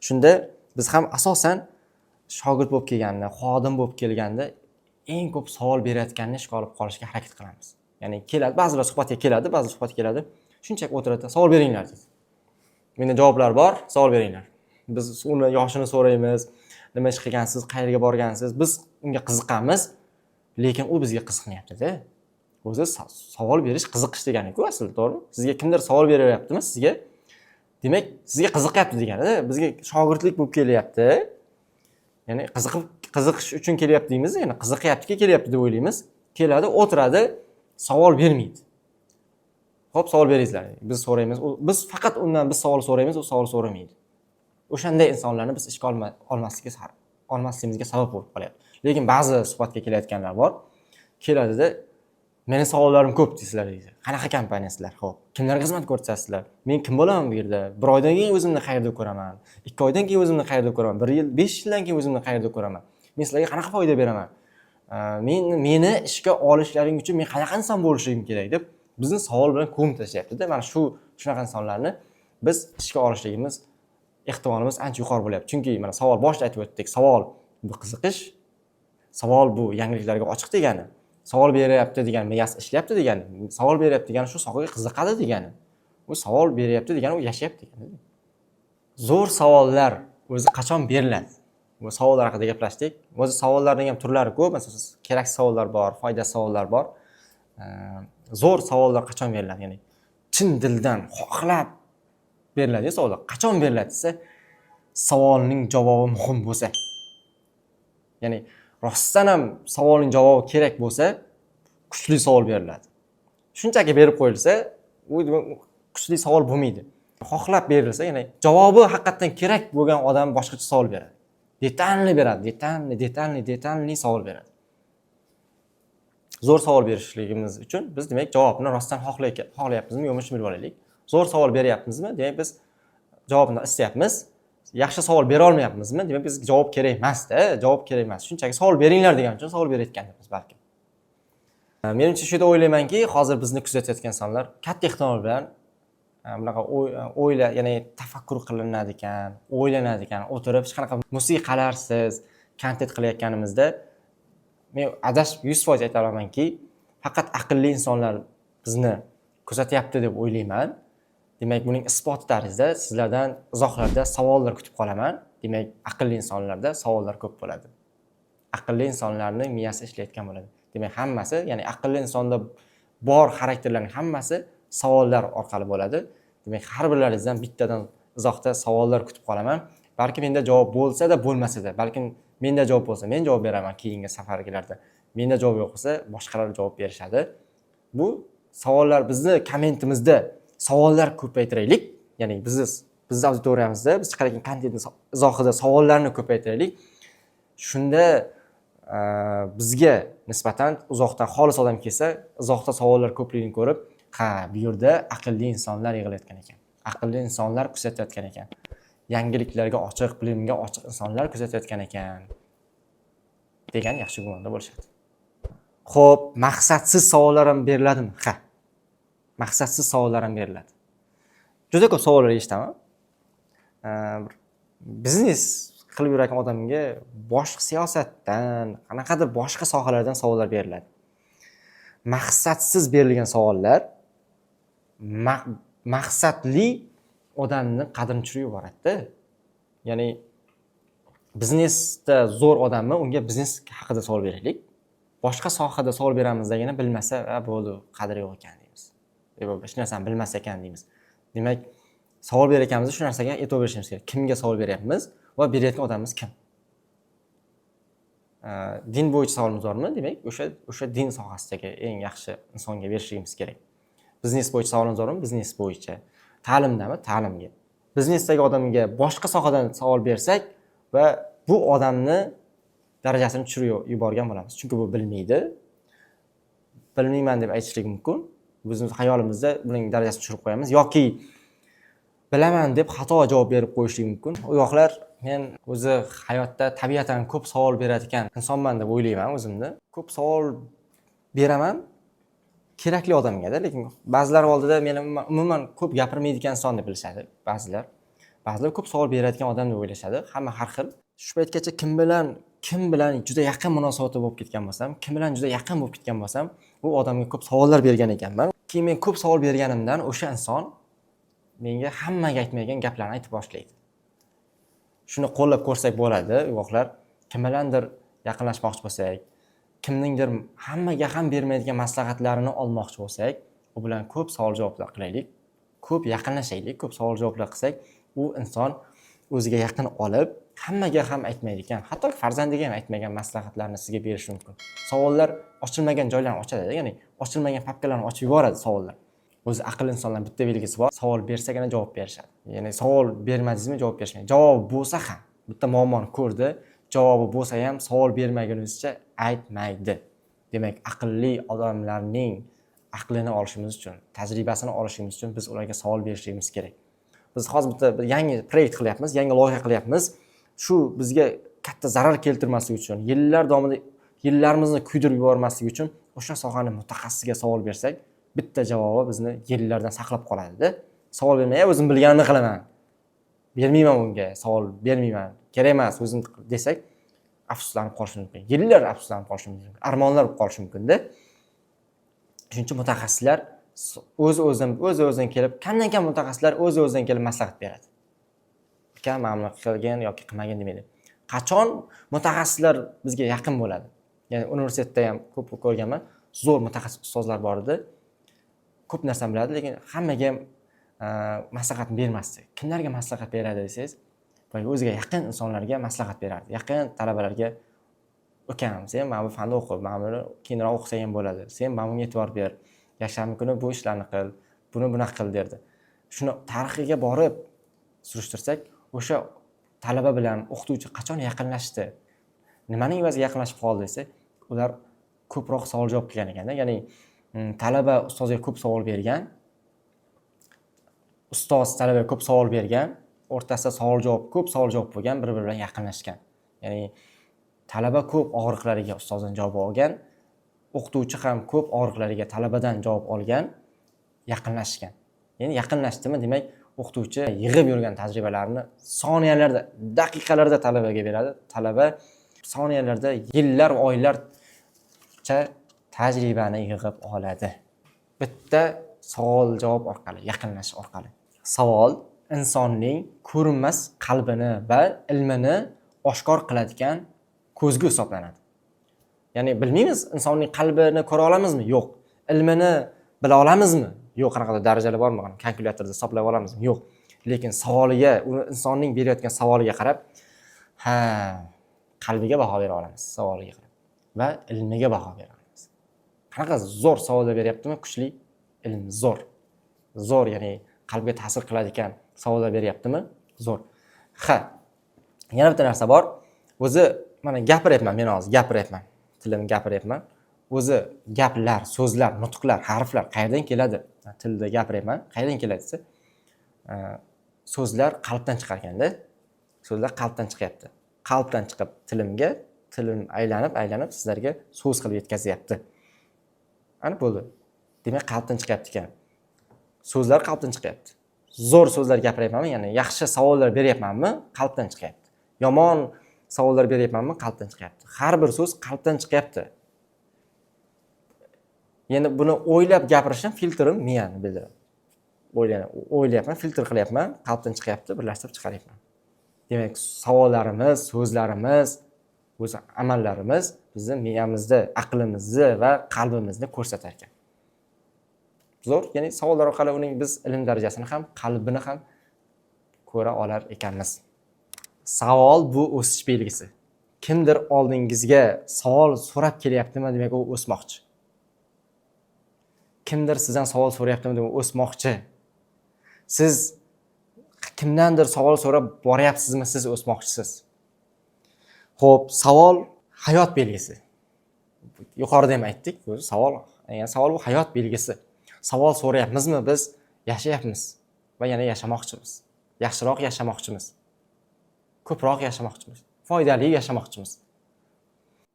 Shunda biz ham asosan shogird bo'lib kelganda, xodim bo'lib kelganda eng ko'p savol berayotganini ishga olib qolishga harakat qilamiz. Ya'ni keladi, ba'zilar suhbatga keladi, ba'zilar suhbatga keladi. Shunchaki o'tiradi, savol beringlar deydi. Menda javoblar bor, savol beringlar. Biz uni yoshini so'raymiz, nima ish qilgansiz, qayerga borgansiz, biz unga qiziqamiz, lekin u bizga qiziqmayapti-da. O'zi savol berish qiziqish degani-ku aslida, to'g'rimi? Sizga kimdir savol beryaptimi sizga? Demak, sizga qiziqyapti degani-da. Bizga shogirdlik bo'lib kelyapti. Ya'ni qiziqish uchun kelyapti deymiz, ya'ni qiziqyaptiki kelyapti deb o'ylaymiz. Keladi, o'tiradi, savol bermaydi. Xo'p, savol beringizlar. Biz so'raymiz. Biz faqat undan biz savol so'raymiz, u savol so'ramaydi. O'shanday insonlarni biz ishga olmasligimizga sabab bo'lib qolyapti. Lekin ba'zi suhbatga kelayotganlar bor. Keladida, meni savollarim ko'p deysizlar deydi. Qanaqa kompaniyasizlar? Xo'p, kimlarga xizmat ko'rsatasizlar? Men kim bo'laman bu yerda? 1 oydan keyin o'zimni qayerda ko'raman? 2 oydan keyin o'zimni qayerda ko'raman? 1 yil, 5 yildan keyin o'zimni qayerda ko'raman? Men sizlarga qanaqa foyda beraman? Meni ishga olishlaring uchun men qanaqa inson bo'lishim kerak deb bizni savol bilan ko'mib tashlayapti-da. Mana shunaqa insonlarni biz ishga olishligimiz ehtimolimiz ancha yuqori bo'lyapti. Chunki mana savol boshida aytib o'tdik. Savol bu qiziqish, savol bu yangiliklarga ochiq degani. Savol beryapti degani miyasi ishlayapti degani. Savol beryapti degani shu sohaga qiziqadi degani. U savol beryapti degani u yashayapti degani. Zo'r savollar o'zi qachon beriladi? Bu savollar haqida gaplashdik. O'zi savollarning ham turlari ko'p. Masalan, keraksiz savollar bor, foydali savollar bor. Zo'r savollar qachon beriladi? Ya'ni chin dildan xohlab beriladi savollar. Qachon beriladi desa, savolning javobi muhim bo'lsa. Ya'ni rostdan ham savolning javobi kerak bo'lsa, kuchli savol beriladi. Shunchaki berib qo'yilsa, u kuchli savol bo'lmaydi. Xohlab berilsa, ya'ni javobi haqiqatan kerak bo'lgan odam boshqacha savol beradi. Detalli beradi, detalli savol beradi. Zo'r savol berishligimiz uchun biz demak javobni rostdan xohlayapmizmi, yo'qmi shuni bilib olaylik. Zo'r savol beryapmizmi? Demak biz javobni istayapmiz. Yaxshi savol bera olmayapmizmi? Demak biz javob kerak emas-da, javob kerak emas. Shunchaki savol beringlar degan uchun savol berayotganmiz balki. Menimcha shu yerda o'ylaymanki, hozir bizni kuzatayotgan insonlar katta ehtimol bilan bunaqa ya'ni tafakkur qilinadi ekan, o'ylanadi ekan, o'tirib hech qanaqa musiqalarsiz kontent qilayotganimizda men adashib 100% ayta olamanki, faqat aqlli insonlar bizni kuzatyapti deb o'ylayman. Demak, buning isboti tarzida sizlardan izohlarda savollar kutib qolaman. Demak, aqlli insonlarda savollar ko'p bo'ladi. Aqlli insonlarning miyasi ishlayotgan bo'ladi. Demak, hammasi, ya'ni aqlli insonda bor xarakterlarning hammasi savollar orqali bo'ladi. Demak, har birlaringizdan bittadan izohda savollar kutib qolaman. Balki menda javob bo'lsa-da, bo'lmasa-da, balki menda javob bo'lsa, men javob beraman keyingi safargilarda. Menda javob yo'q bo'lsa, boshqalar javob berishadi. Bu savollar bizni kommentimizda savollar ko'paytiraylik. Ya'ni bizni auditoriyamizda biz chiqargan kontentning izohida savollarni ko'paytiraylik. Shunda bizga nisbatan uzoqdan xolis odam kelsa, izohda savollar ko'pligini ko'rib, ha, bu yerda aqlli insonlar yig'ilayotgan ekan. Aqlli insonlar kuzatayotgan ekan. Yangiliklarga ochiq, bilimga ochiq insonlar kuzatayotgan ekan degan yaxshi gumonda bo'lishadi. Xo'p, maqsadsiz savollar ham beriladimi? Ha. Maqsadsiz savollar ham beriladi. Juda ko'p savollar eshitaman. Biznes qilib yurgan odamga boshqa siyosatdan, qanaqadir boshqa sohalardan savollar beriladi. Maqsadsiz berilgan savollar maqsadli odamni qadrini tushirib yuboradi-da. Ya'ni biznesda zo'r odammi, unga biznes haqida savol beraylik. Boshqa sohada savol beramiz degani bilmasa, bo'ldi, qadri yo'q ekan deymiz. Hech narsani bilmas ekan deymiz. Demak, savol berayotganimizda shu narsaga e'tibor berishimiz kerak. Kimga savol beryapmiz va berayotgan odamimiz kim? Din bo'yicha savolimiz bormi? Demak, o'sha din sohasidagi eng yaxshi insonga berishimiz kerak. Biznes bo'yicha savolimiz bormi? Biznes bo'yicha. Ta'limdami? Ta'limga. Biznesdagi odamga boshqa sohadan savol bersak va bu odamni darajasini tushirib yuborgan bo'lamiz. Chunki bu bilmaydi. Bilmayman deb aytishlik mumkin. Bizning xayolimizda buning darajasini tushirib qo'yamiz yoki bilaman deb xato javob berib qo'yishlik mumkin. U yoqlar men o'zi hayotda tabiatan ko'p savol beradigan insonman deb o'ylayman o'zimni. Ko'p savol beraman kerakli odamga-da, lekin ba'zilar oldida meni umuman ko'p gapirmaydigan inson deb bilishadi ba'zilar. Ba'zilar ko'p savol beradigan odam deb o'ylashadi. Hamma har xil. Shu paytgacha kim bilan juda yaqin munosabatda bo'lib ketgan bo'lsam, kim bilan juda yaqin bo'lib ketgan bo'lsam, u odamga ko'p savollar bergan ekanman. Keyin men ko'p savol berganimdan o'sha inson menga hammaga aytmaydigan gaplarni aytib boshlaydi. Shuni qo'llab ko'rsak bo'ladi, uyg'oqlar. Kim bilandir yaqinlashmoqchi bo'lsak, kimningdir hammaga ham bermaydigan maslahatlarini olmoqchi bo'lsak, u bilan ko'p savol-javoblar qilaylik, ko'p yaqinlashaylik, ko'p savol-javoblar qilsak, u inson o'ziga yaqin olib, hammaga ham aytmaydi ekan, hatto farzandiga ham aytmagan maslahatlarni sizga berishi mumkin. Savollar ochilmagan joylarni ochadi, ya'ni ochilmagan papkalarni ochib yuboradi savollar. O'zi aql insonlar bitta belgisi bor, savol bersagina javob berishadi. Ya'ni savol bermadingizmi, javob berishmaydi. Javob bo'lsa ham, bitta muammoni ko'rdi, javobi bo'lsa ham savol bermagunizcha aytmaydi. Demak, aqlli odamlarning aqlini olishimiz uchun, tajribasini olishimiz uchun biz ularga savol berishimiz kerak. Biz hozir bitta yangi proyekt qilyapmiz, yangi loyiha qilyapmiz. Shu bizga katta zarar keltirmasligi uchun, yillar davomida yillarimizni kuydirib yubormasligi uchun o'sha sohaning mutaxassisiga savol bersak, bitta javobi bizni yillardan saqlab qoladi-da. Savol bermay, o'zim bilganimni qilaman. Bermayman unga, savol bermayman. Kerak emas, o'zim desak, afsuslanib qolishimiz mumkin. Yillar afsuslanib qolishimiz mumkin. Armonlar bo'lib qolishi mumkin-da. Shuning uchun mutaxassislar o'z-o'zidan kelib, kamdan-kam mutaxassislar o'z-o'zidan kelib maslahat beradi. Akam mana qilgan yoki qilmagan demaydi. Qachon mutaxassislar bizga yaqin bo'ladi? Ya'ni universitetda ham ko'p ko'rganman, zo'r mutaxassis ustozlar bor edi. Ko'p narsani biladi, lekin hammaga ham maslahat bermasdi. Kimlarga maslahat beradi desangiz, o'ziga yaqin insonlarga maslahat berardi. Yaqin talabalarga, "Ukam, sen mana bu fanni o'qi, mana buni keyinroq o'qisang ham bo'ladi. Sen mana bunga e'tibor ber. Yakshanba kuni bu ishlarni qil, buni bunaqa qil" derdi. Shuni tarixiga borib surishtirsak, o'sha talaba bilan o'qituvchi qachon yaqinlashdi? Nimaning evaziga yaqinlashib qoldi desa, ular ko'proq savol javob qilgan ekanda. Ya'ni talaba ustozga ko'p savol bergan, ustoz talabaga ko'p savol bergan, o'rtasida ko'p savol javob bo'lgan, bir-biri bilan yaqinlashgan. Ya'ni talaba ko'p og'riqlariga ustozdan javob olgan, o'qituvchi ham ko'p og'riqlariga talabadan javob olgan, yaqinlashgan. Ya'ni yaqinlashdimi, demak, o'qituvchi yig'ib yurgan tajribalarini soniyalarda, daqiqalarda talabaga beradi. Talaba soniyalarda, yillar, oylarcha tajribani yig'ib oladi. Bitta savol-javob orqali, yaqinlashish orqali. Savol insonning ko'rinmas qalbini va ilmini oshkor qiladigan ko'zgu hisoblanadi. Ya'ni bilmaymiz, insonning qalbini ko'ra olamizmi? Yo'q. Ilmini bila olamizmi? Yo'q. Qanaqadir darajalar bormi? Kalkulyatorda hisoblab olamizmi? Yo'q. Lekin savoliga, insonning berayotgan savoliga qarab, qalbiga baho bera olamiz, savoliga qarab va ilmiga baho bera olamiz. Qanaqa zo'r savollar beryaptimi? Kuchli ilm zo'r. Zo'r, ya'ni qalbga ta'sir qiladigan savollar beryaptimi? Zo'r. Yana bitta narsa bor. O'zi mana gapiryapman, men hozir gapiryapman. Tilimni gapiryapman. O'zi gaplar, so'zlar, nutqlar, harflar qayerdan keladi? Tilda gapiryapman. Qayerdan keladi desa, so'zlar qalbdan chiqar ekanda. So'zlar qalbdan chiqyapti. Qalbdan chiqib tilim aylanib sizlarga so'z qilib yetkazyapti. Ana bo'ldi. Demak, qalbdan chiqyapti ekan. So'zlar qalbdan chiqyapti. Zo'r so'zlar gapiryapmanmi? Ya'ni yaxshi savollar beryapmanmi? Qalbdan chiqyapti. Yomon savollar beryapmanmi? Qalbdan chiqyapti. Har bir so'z qalbdan chiqyapti. Yana buni o'ylab gapirishim filtrim miyani bildiradi. O'ylayapman, filtr qilyapman, qalbdan chiqyapti, birlashtirib chiqaryapman. Demak, savollarimiz, so'zlarimiz, o'z amallarimiz bizni miyamizda, aqlimizni va qalbimizni ko'rsatar ekan. Zo'r, ya'ni savollar orqali uning biz ilm darajasini ham, qalbini ham ko'ra olar ekanmiz. Savol bu o'sish belgisi. Kimdir oldingizga savol so'rab kelyaptimi, demak u o'smoqchi. Kimdir sizdan savol so'rayaptimi, demak o'smoqchi. Siz kimdandir savol so'rab boryapsizmi, siz o'smoqchisiz. Xo'p, savol hayot belgisi. Yuqorida ham aytdik, o'zi savol bu hayot belgisi. Savol so'rayapmizmi, biz yashayapmiz va yana yashamoqchimiz. Yaxshiroq yashamoqchimiz. Ko'proq yashamoqchimiz. Foydali yashamoqchimiz.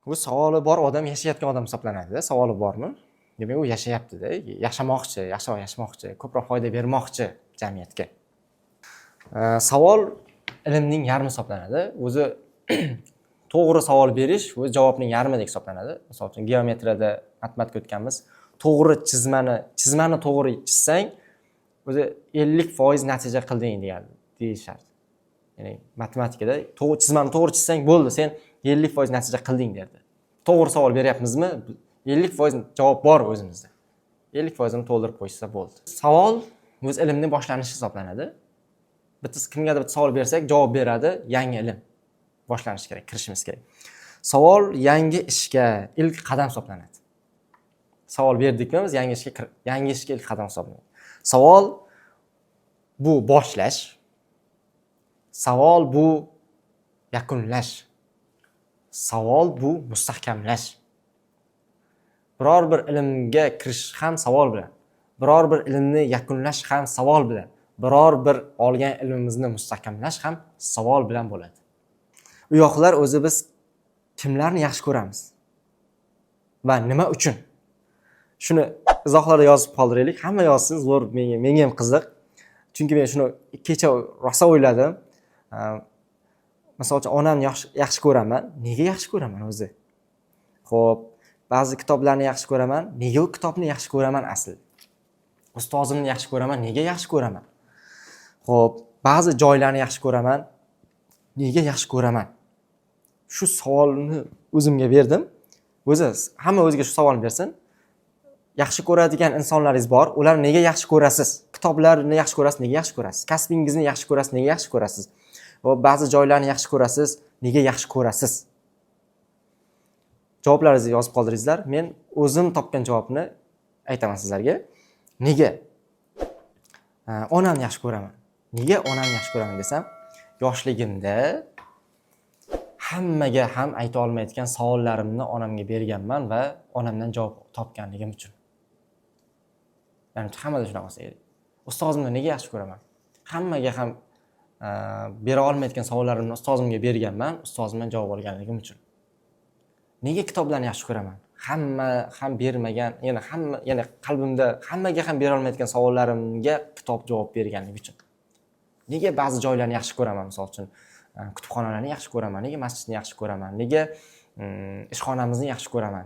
Bu savoli bor odam yashayotgan odam hisoblanadi-da, savoli bormi? Demak, u yashayapti-da, yashamoqchi, yashashmoqchi, ko'proq foyda bermoqchi jamiyatga. Savol ilmning yarmi hisoblanadi. O'zi to'g'ri savol berish o'z javobning yarmidek hisoblanadi. Misol uchun geometriyada matematika o'tganmiz. To'g'ri chizmani to'g'ri chizsang, o'zi 50% natija qilding deyishadi. Ya'ni matematikada chizmani to'g'ri chizsang bo'ldi, sen 50% natija qilding derdi. To'g'ri savol beryapmizmi? 50% javob bor o'zimizda. 50% ni to'ldirib qo'ysa bo'ldi. Savol o'z ilmning boshlanishi hisoblanadi. Biz kimgadir savol bersak, javob beradi yangi ilm. boshlanishi kerak, kirishimiz kerak. Savol yangi ishga ilk qadam hisoblanadi. Savol berdikmi, biz yangi ishga ilk qadam hisoblanadi. Savol bu boshlash. Savol bu yakunlash. Savol bu mustahkamlash. Biror bir ilmga kirish ham savol bilan. Biror bir ilmni yakunlash ham savol bilan. Biror bir olgan ilmimizni mustahkamlash ham savol bilan bo'ladi. U yoqlar o'zi biz kimlarni yaxshi ko'ramiz va nima uchun? Shuni izohlarda yozib qoldiraylik. Hamma yozsin, zo'r, menga ham qiziq. Chunki men shuni kecha rosa o'yladim. Masalan, onamni yaxshi ko'raman. Nega yaxshi ko'raman o'zi? Xo'p, ba'zi kitoblarni yaxshi ko'raman. Nega u kitobni yaxshi ko'raman asli? Ustozimni yaxshi ko'raman. Nega yaxshi ko'raman? Xo'p, ba'zi joylarni yaxshi ko'raman. Nega yaxshi ko'raman? Shu savolni o'zimga berdim. Hamma o'ziga shu savolni bersin. Yaxshi ko'radigan insonlaringiz bor. Ular nega yaxshi ko'rasiz? Kitoblarni yaxshi ko'rasiz, nega yaxshi ko'rasiz? Kasbingizni yaxshi ko'rasiz, nega yaxshi ko'rasiz? Va ba'zi joylarni yaxshi ko'rasiz, nega yaxshi ko'rasiz? Javoblaringizni yozib qoldiringizlar. Men o'zim topgan javobni aytaman sizlarga. Nega? Onamni yaxshi ko'raman. Nega onamni yaxshi ko'raman desam, yoshligimda hammaga ham ayta olmaydigan savollarimni onamga berganman va onamdan javob topganligim uchun. Menimcha hammada shunaqa bo'lsa kerak. Ustozimni nega yaxshi ko'raman? Hammaga ham bera olmaydigan savollarimni ustozimga berganman, ustozimdan javob olganligim uchun. Nega kitoblarni yaxshi ko'raman? Hamma ham bermagan, yana qalbimda hammaga ham bera olmaydigan savollarimga kitob javob berganligi uchun. Nega ba'zi joylarni yaxshi ko'raman, misol uchun kutubxonalarni yaxshi ko'raman, nega masjidni yaxshi ko'raman, nega ishxonamizni yaxshi ko'raman?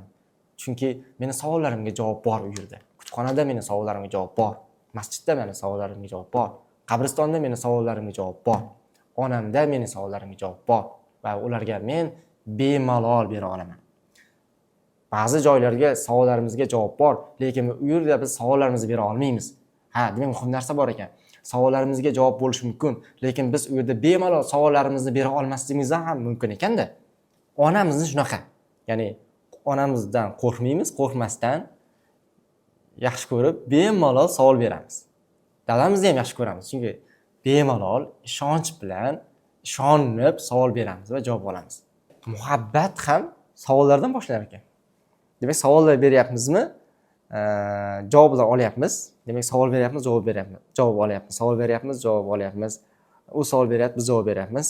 Chunki meni savollarimga javob bor u yerda. Kutubxonada meni savollarimga javob bor. Masjidda meni savollarimga javob bor. Qabristonda meni savollarimga javob bor. Onamda meni savollarimga javob bor va ularga men bemalol bera olaman. Ba'zi joylarga savollarimizga javob bor, lekin u yerda biz savollarimizni bera olmaymiz. Demak muhim narsa bor ekan. Savollarimizga javob bo'lishi mumkin, lekin biz u yerda bemalol savollarimizni bera olmasligimiz ham mumkin ekanda. Onamizni shunaqa. Ya'ni onamizdan qo'rqmaymiz, qo'rqmasdan yaxshi ko'rib, bemalol savol beramiz. Dadamizni ham yaxshi ko'ramiz, chunki bemalol ishonch bilan ishonib savol beramiz va javob olamiz. Muhabbat ham savollardan boshlanadi ekan. Demak, savollar beryapmizmi? Javoblar olyapmiz. Demak, savol beryapmiz, javob beryapmiz. Javob olyapmiz. Savol beryapmiz, javob olyapmiz. U savol beryapti, biz javob beryapmiz.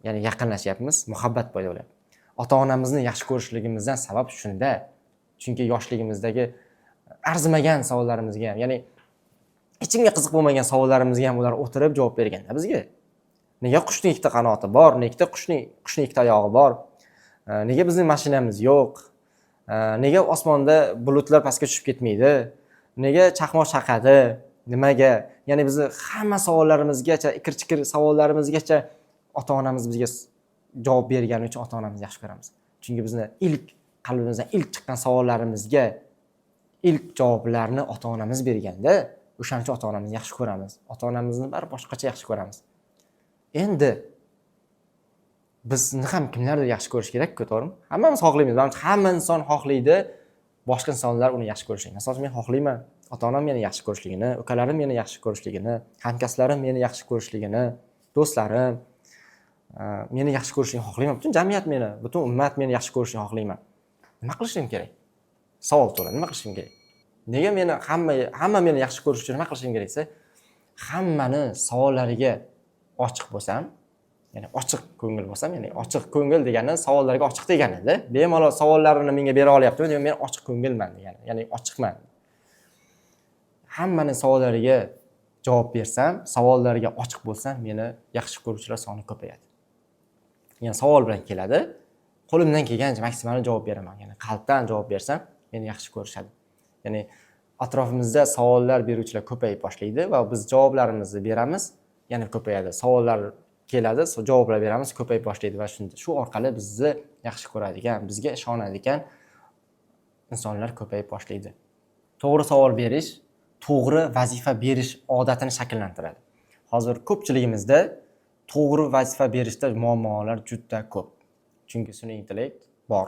Ya'ni yaqinlashyapmiz, muhabbat paydo bo'lyapti. Ota-onamizni yaxshi ko'rishligimizdan sabab shunda. Chunki yoshligimizdagi arzimagan savollarimizga ham, ya'ni hechimga qiziq bo'lmagan savollarimizga ham ular o'tirib javob berganda bizga. Nega qushning ikkita qanoti bor? Nega qushning ikkita oyog'i bor? Nega bizning mashinamiz yo'q? Nega osmonda bulutlar pastga tushib ketmaydi? Nega chaqmoq chaqadi? Nimaga? Ya'ni bizni hamma savollarimizgacha, ikir-chikir savollarimizgacha ota-onamiz bizga javob bergani uchun ota-onamizni yaxshi ko'ramiz. Chunki bizni qalbimizdan ilk chiqqan savollarimizga ilk javoblarni ota-onamiz berganda, o'shaning uchun ota-onamizni yaxshi ko'ramiz. Ota-onamizni bir boshqacha yaxshi ko'ramiz. Endi bizni ham kimlardir yaxshi ko'rish kerak-ku, to'g'rimi? Hammamiz xohlaymiz. Hamma inson xohlaydi boshqa insonlar uni yaxshi ko'rishini. Masalan, men xohlayman ota-onam meni yaxshi ko'rishligini, ukalarim meni yaxshi ko'rishligini, hamkasblarim meni yaxshi ko'rishligini, do'stlarim meni yaxshi ko'rishini xohlayman. Butun jamiyat meni, butun ummat meni yaxshi ko'rishini xohlayman. Nima qilishim kerak? Savol tug'iladi. Nima qilishim kerak? Nega meni hamma meni yaxshi ko'rish uchun nima qilishim kerak desa, hammani savollariga ochiq bo'lsam, ya'ni ochiq ko'ngil bo'lsam, ya'ni ochiq ko'ngil degani savollarga ochiq degani-da. Bemalol savollarini menga bera olyaptimi, demak men ochiq ko'ngilman degani. Ya'ni ochiqman. Hammaning savollariga javob bersam, savollariga ochiq bo'lsam, meni yaxshi ko'ruvchilar soni ko'payadi. Ya'ni savol bilan keladi, qo'limdan kelgancha maksimal javob beraman. Ya'ni qalbdan javob bersam, meni yaxshi ko'rishadi. Ya'ni atrofimizda savollar beruvchilar ko'payib boshlaydi va biz javoblarimizni beramiz, yana ko'payadi. Savollar keladi, javoblar beramiz, ko'payib boshlaydi va shu orqali bizni yaxshi ko'radigan, bizga ishonadigan insonlar ko'payib boshlaydi. To'g'ri savol berish, to'g'ri vazifa berish odatini shakllantiradi. Hozir ko'pchiligimizda to'g'ri vazifa berishda muammolar juda ko'p. Chunki sun'iy intellekt bor.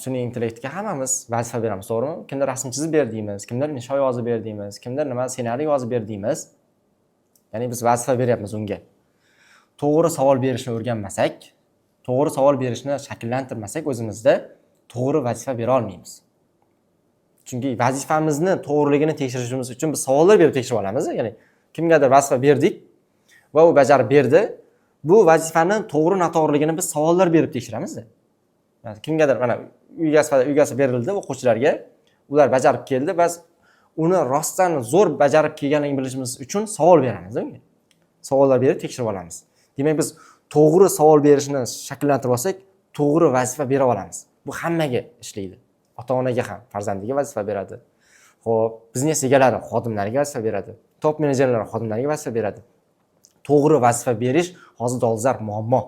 Sun'iy intellektga hammamiz vazifa beramiz, to'g'rimi? Kimdir rasm chizib ber deymiz, kimdir insho yozib ber deymiz, kimdir nima ssenariy yozib ber deymiz. Ya'ni biz vazifa beryapmiz unga. To'g'ri savol berishni o'rganmasak, to'g'ri savol berishni shakllantirmasak o'zimizda to'g'ri vazifa bera olmaymiz. Chunki vazifamizni to'g'riligini tekshirishimiz uchun biz savollar berib tekshirib olamiz. Ya'ni kimgadir vazifa berdik va u bajarib berdi. Bu vazifani to'g'ri noto'g'riligini biz savollar berib tekshiramiz. Kimgadir mana uyga berildi o'quvchilarga, ular bajarib keldi, biz uni rostdan zo'r bajarib kelganligini bilishimiz uchun savol beramiz unga. Savollar berib tekshirib olamiz. Demak biz to'g'ri savol berishni shakllantirib olsak, to'g'ri vazifa bera olamiz. Bu hammaga ishlaydi. Ota-onaga ham farzandiga vazifa beradi. Xo'p, biznes egalari xodimlariga vazifa beradi. Top menejerlar xodimlariga vazifa beradi. To'g'ri vazifa berish hozir dolzarb muammo.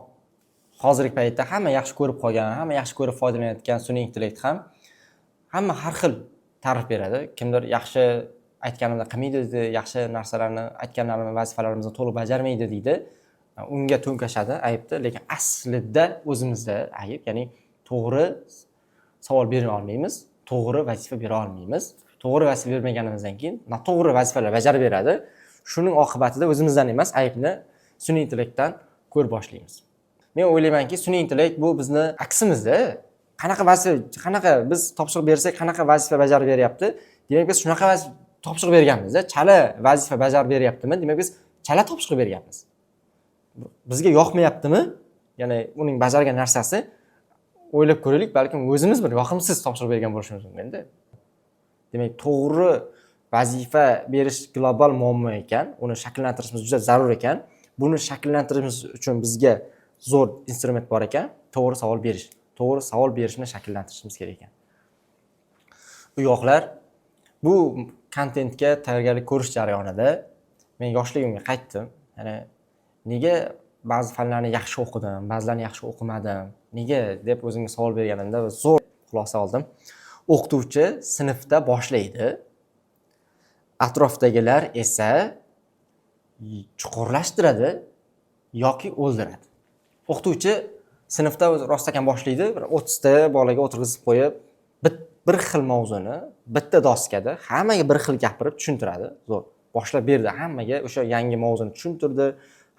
Hozirgi paytda hamma yaxshi ko'rib qolgan, hamma yaxshi ko'rib foydalanayotgan sun'iy intellekt ham hamma har xil ta'rif beradi. Kimdir yaxshi aytganimda qilmaydi deydi, yaxshi narsalarni aytganlarimni vazifalarimizni to'liq bajarmaydi deydi. Unga to'nkashadi aybni, lekin aslida o'zimizda ayb, ya'ni to'g'ri savol bera olmaymiz, to'g'ri vazifa bera olmaymiz. To'g'ri vazifa bermaganimizdan keyin noto'g'ri vazifalar bajarib beradi. Shuning oqibatida o'zimizdan emas, aybni sun'iy intellektdan ko'rib boshlaymiz. Men o'ylaymanki, sun'iy intellekt bu bizni aksimizda. Qanaqa biz topshiriq bersak, qanaqa vazifa bajarib beryapti? Demak biz shunaqa topshiriq berganmiz-da. Chala vazifa bajarib beryaptimi? Demak biz chala topshiriq berganmiz. Bizga yoqmayaptimi? Ya'ni uning bajargan narsasi o'ylab ko'raylik, balkim o'zimiz bir yoqimsiz topshiriq bergan bo'lishimiz mumkin-da. Demak, to'g'ri vazifa berish global muammo ekan, uni shakllantirishimiz juda zarur ekan. Buni shakllantirishimiz uchun bizga zo'r instrument bor ekan, to'g'ri savol berish. To'g'ri savol berishni shakllantirishimiz kerak ekan. Uyoqlar, bu kontentga tayyorgarlik ko'rish jarayonida men yoshligimga qaytdim. Ya'ni nega ba'zi fanlarni yaxshi o'qidim, ba'zilarini yaxshi o'qimadim, nega deb o'zimga savol berganimda zo'r xulosa oldim. O'qituvchi sinfda boshlaydi, atrofdagilar esa chuqurlashtiradi yoki o'ldiradi. O'qituvchi sinfda rostakam boshlaydi, 30 ta bolaga o'tirg'izib qo'yib, bir xil mavzuni bitta doskada hammaga bir xil gapirib tushuntiradi. Zo'r. Boshlab berdi, hammaga o'sha yangi mavzuni tushuntirdi,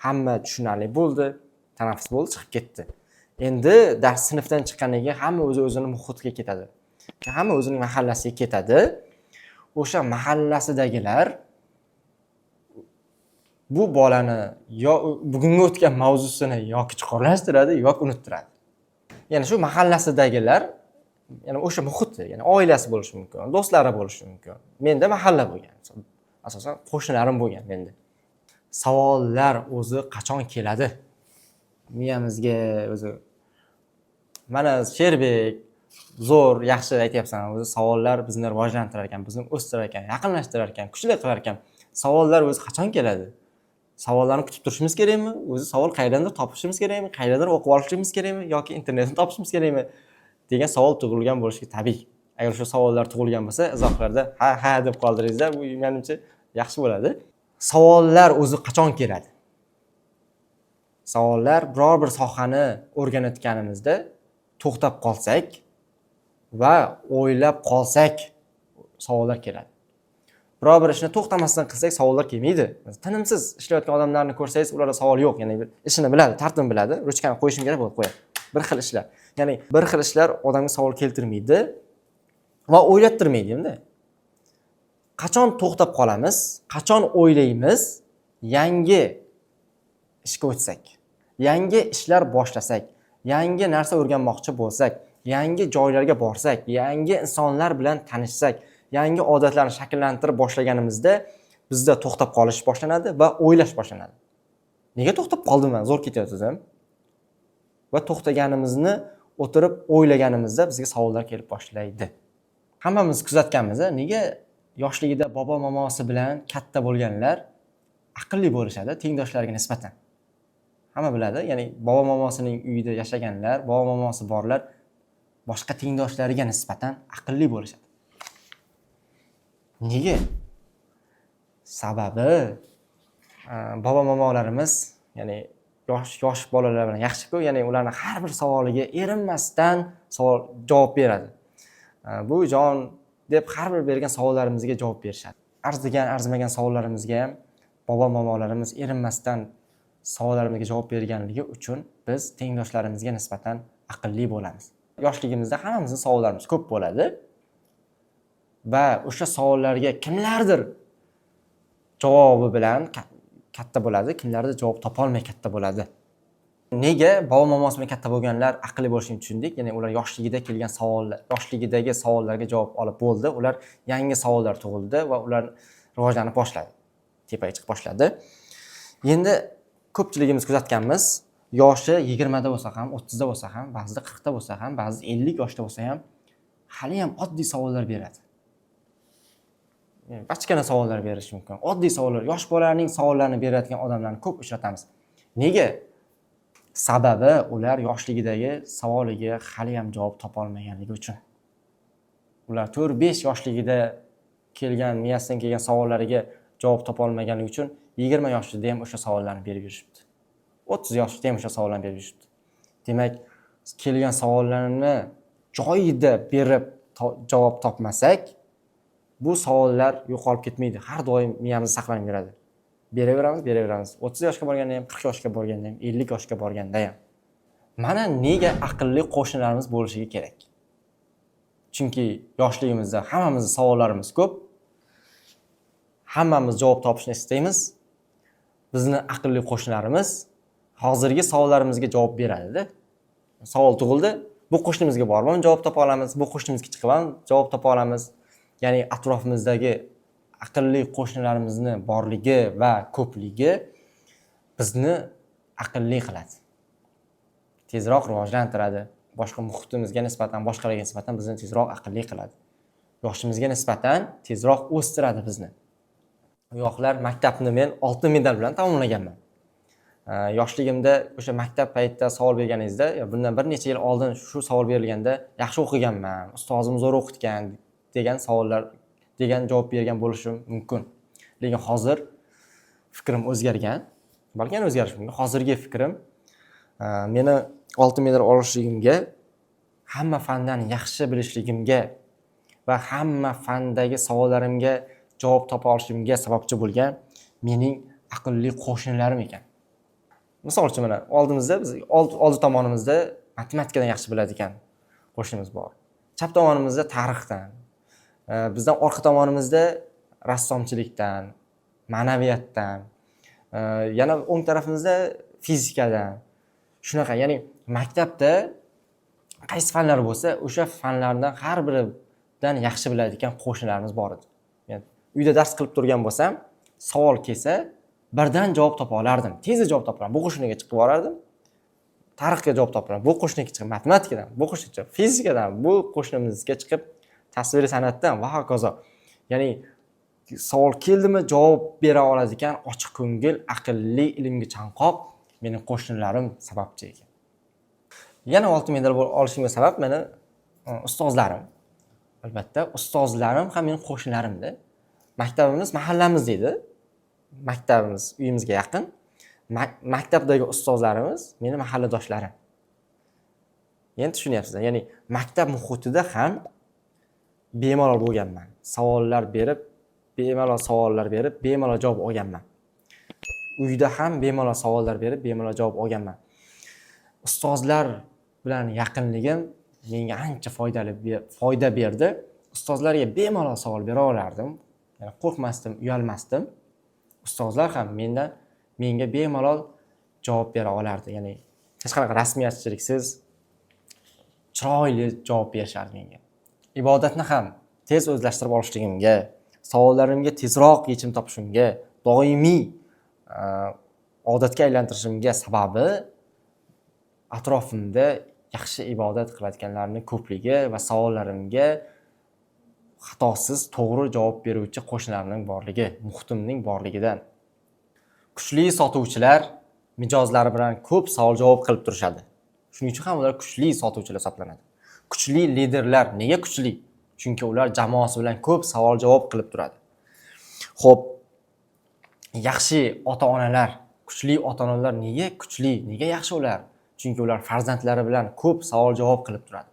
hamma tushunarli bo'ldi, tanaffus bo'ldi, chiqib ketdi. Endi dars sinfdan chiqqanidan keyin hamma o'zini muhitiga ketadi. Hamma o'zining mahallasiga ketadi. O'sha mahallasidagilar bu bolani yo bugungi o'tgan mavzusini yoki chuqurlashtiradi yoki unuttiradi. Ya'ni shu mahallasidagilar, ya'ni o'sha muhiti, ya'ni oilasi bo'lishi mumkin, do'stlari bo'lishi mumkin. Menda mahalla bo'lgan. Asosan qo'shnilarim bo'lgan menda. Savollar o'zi qachon keladi? Miyamizga o'zi mana Sherbek zo'r, yaxshi aytyapsan. O'zi savollar bizni rivojlantirar ekan, bizni o'stirar ekan, yaqinlashtirar ekan, kuchli qilar ekan. Savollar o'zi qachon keladi? Savollarni kutib turishimiz kerakmi? O'zi savol qayerdandir topishimiz kerakmi? Qayerdandir o'qib olishimiz kerakmi yoki internetdan topishimiz kerakmi degan savol tug'ilgan bo'lishi tabiiy. Agar shu savollar tug'ilgan bo'lsa, izohlarda ha deb qoldiringizlar, bu menimcha yaxshi bo'ladi. Savollar o'zi qachon keladi? Savollar biror bir sohani o'rganayotganimizda to'xtab qolsak va o'ylab qolsak savollar keladi. Biror bir ishni to'xtamasdan qilsak savollar kelmaydi. Tinimsiz ishlayotgan odamlarni ko'rsangiz, ularda savol yo'q, ya'ni ishini biladi, tartibini biladi, ruchkani qo'yishim kerak bo'lib qo'yadi. Bir xil ishlar. Ya'ni bir xil ishlar odamga savol keltirmaydi va o'ylattirmaydi endi. Qachon to'xtab qolamiz? Qachon o'ylaymiz? Yangi ishga o'tsak, yangi ishlar boshlasak, yangi narsa o'rganmoqchi bo'lsak, yangi joylarga borsak, yangi insonlar bilan tanishsak, yangi odatlarni shakllantirib boshlaganimizda bizda to'xtab qolish boshlanadi va o'ylash boshlanadi. Nega to'xtab qoldim men? Zo'r ketyapti-da. Va to'xtaganimizni o'tirib o'ylaganimizda bizga savollar kelib boshlaydi. Hammamiz kuzatganmiz, nega yoshligida bobo mamosi bilan katta bo'lganlar aqlli bo'lishadi tengdoshlariga nisbatan. Hamma biladi, ya'ni bobo mamosining uyida yashaganlar, bobo mamosi borlar boshqa tengdoshlariga nisbatan aqlli bo'lishadi. Nega? Sababi bobo mamolarimiz ya'ni yosh bolalar bilan yaxshi-ku, ya'ni ularning har bir savoliga erinmasdan javob beradi. Bu jon deb har bir bergan savollarimizga javob berishadi. Arzigan, arzimagan savollarimizga ham bobo-momolarimiz erinmasdan savollarimizga javob berganligi uchun biz tengdoshlarimizga nisbatan aqlli bo'lamiz. Yoshligimizda hammamizning savollarimiz ko'p bo'ladi va o'sha savollarga kimlardir javobi bilan katta bo'ladi, kimlardir javob topa olmay katta bo'ladi. Nega bobo-momosi bilan katta bo'lganlar aqlli bo'lishini tushundik? Ya'ni ular yoshligida kelgan savollar, yoshligidagi savollarga javob olib bo'ldi. Ular yangi savollar tug'ildi va ular rivojlanib boshladi. Tepaga chiqib boshladi. Endi ko'pchiligimiz kuzatganmiz, yoshi 20 da bo'lsa ham, 30 da bo'lsa ham, ba'zida 40 da bo'lsa ham, ba'zida 50 yoshda bo'lsa ham hali ham oddiy savollar beradi. Bachkana savollar berish mumkin. Oddiy savollar, yosh bolalarning savollarini beradigan odamlarni ko'p uchratamiz. Nega? Sababi ular yoshligidagi savoliga hali ham javob topa olmaganligi uchun. Ular 4-5 yoshligida kelgan, miyasidan kelgan savollariga javob topa olmaganligi uchun 20 yoshida ham o'sha savollarni berib yurishibdi. 30 yoshida ham o'sha savollarni berib yurishibdi. Demak, kelgan savollarni joyida berib javob topmasak, bu savollar yo'qolib ketmaydi. Har doim miyamizda saqlanib yuradi. Beraveramiz. 30 yoshga borganda ham, 40 yoshga borganda ham, 50 yoshga borganda ham. Mana nega aqlli qo'shnilarimiz bo'lishiga kerak. Chunki yoshligimizda hammamizning savollarimiz ko'p. Hammamiz javob topishni istaymiz. Bizni aqlli qo'shnilarimiz hozirgi savollarimizga javob beradi-da. Savol tug'ildi, bu qo'shnimizga borib ham javob topa olamiz, bu qo'shnimizga chiqib ham javob topa olamiz. Ya'ni atrofimizdagi aqlli qo'shnilarimizni borligi va ko'pligi bizni aqlli qiladi. Tezroq rivojlantiradi. Boshqa muhitimizga nisbatan, boshqalarga nisbatan bizni tezroq aqlli qiladi. Yoshimizga nisbatan tezroq o'stiradi bizni. Yo'qlar, maktabni men oltin medal bilan tamomlaganman. Yoshligimda o'sha maktab paytida savol berganingizda, bundan bir necha yil oldin shu savol berilganda yaxshi o'qiganman, ustozim zo'r o'qitgan degan savollar, degan javob bergan bo'lishim mumkin. Lekin hozir fikrim o'zgargan. Balki o'zgarishi mumkin. Hozirgi fikrim meni oltin medal olishligimga, hamma fandan yaxshi bilishligimga va hamma fandagi savollarimga javob topa olishimga sababchi bo'lgan mening aqlli qo'shnilarim ekan. Misol uchun mana oldimizda biz oldi tomonimizda matematikadan yaxshi biladigan qo'shnimiz bor. Chap tomonimizda tarixdan, bizdan orqa tomonimizda rassomchilikdan, ma'naviyatdan, yana o'ng tarafimizda fizikadan. Shunaqa, ya'ni maktabda qaysi fanlar bo'lsa, o'sha fanlardan har biridan yaxshi biladigan qo'shnilarimiz bor edi. Men uyda dars qilib turgan bo'lsam, savol kelsa, birdan javob topa olardim. Tezda javob topaman. Bu qo'shniga chiqib borardim. Tarixga javob topaman. Bu qo'shniga chiqib matematikadan, bu qo'shniga chiqib fizikadan, bu qo'shnimizga chiqib tasviriy san'atdan va hokazo. Ya'ni savol keldimi, javob bera oladigan ochiq ko'ngil, aqlli, ilmga chanqoq mening qo'shnilarim sababchi ekan. Yana oltin medal olishimga sabab meni ustozlarim. Albatta, ustozlarim ham mening qo'shnilarimda. Maktabimiz mahallamiz edi. Maktabimiz uyimizga yaqin. Maktabdagi ustozlarimiz meni mahalladoshlarim. Endi tushunyapsizlar. Ya'ni maktab muhitida ham bemalol bo'lganman. Savollar berib, bemalol javob olganman. Uyda ham bemalol savollar berib, bemalol javob olganman. Ustozlar bilan yaqinligim menga ancha foyda berdi. Ustozlarga bemalol savol bera olardim. Ya'ni qo'rqmasdim, uyalmasdim. Ustozlar ham menga bemalol javob bera olardi. Ya'ni hech qanaqa rasmiyatchiliksiz chiroyli javob berishardi menga. Ibodatni ham tez o'zlashtirib olishligimga, savollarimga tezroq yechim topishimga, doimiy odatga aylantirishimga sababi atrofimda yaxshi ibodat qiladiganlarning ko'pligi va savollarimga xatosiz to'g'ri javob beruvchi qo'shnilarimning borligi, muhitimning borligidan. Kuchli sotuvchilar mijozlari bilan ko'p savol-javob qilib turishadi. Shuning uchun ham ular kuchli sotuvchilar hisoblanadi. Kuchli liderlar nega kuchli? Chunki ular jamoasi bilan ko'p savol-javob qilib turadi. Xo'p, yaxshi ota-onalar Kuchli ota-onalar nega kuchli, nega yaxshi ular? Chunki ular farzandlari bilan ko'p savol-javob qilib turadi.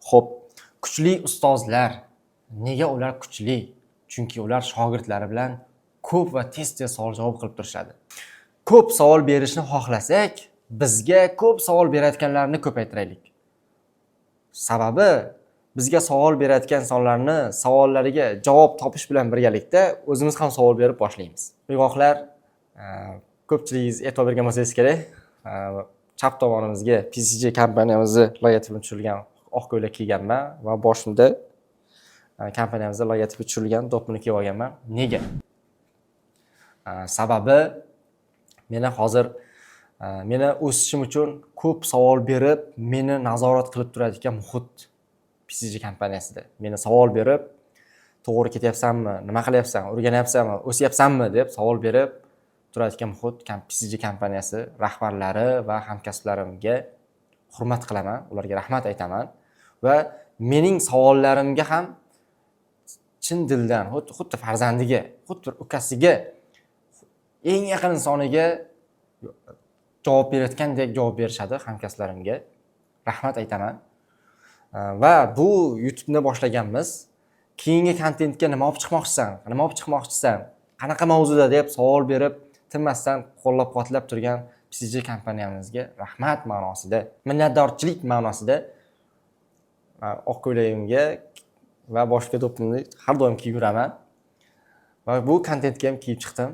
Xo'p, kuchli ustozlar nega ular kuchli? Chunki ular shogirdlari bilan ko'p va tez-tez savol-javob qilib turishadi. Ko'p savol berishni xohlasak, bizga ko'p savol berayotganlarni ko'paytiraylik. Sababi bizga savol berayotgan insonlarni savollariga javob topish bilan birgalikda o'zimiz ham savol berib boshlaymiz. Uyg'oqlar, ko'pchiligingiz e'tibor bergan bo'lsangiz kerak, chap tomonimizga PCG kompaniyamizning logotipi tushirilgan oq ko'ylak kiyganman va boshimda kompaniyamizning logotipi tushirilgan do'ppini kiyib olganman. Nega? Sababi meni o'sishim uchun ko'p savol berib, meni nazorat qilib turadigan muhit PCG kompaniyasida. Meni savol berib, to'g'ri ketyapsanmi, nima qilyapsan, o'rganyapsanmi, o'syapsanmi deb savol berib turadigan muhit PCG kompaniyasi rahbarlari va hamkasblarimga hurmat qilaman, ularga rahmat aytaman va mening savollarimga ham chin dildan, xuddi farzandiga, xuddi ukasiga, eng yaqin insoniga javob berayotgandek javob berishadi hamkasblarimga. Rahmat aytaman. Va bu YouTube'ni boshlaganmiz. Keyingi kontentga nima olib chiqmoqchisan? Qanaqa mavzuda deb savol berib, tinmasdan qo'llab-quvvatlab turgan PCG kompaniyamizga rahmat ma'nosida, minnatdorchilik ma'nosida oq ko'ylagimga va boshga do'ppimni har doim kiyib yuraman. Va bu kontentga ham kiyib chiqdim.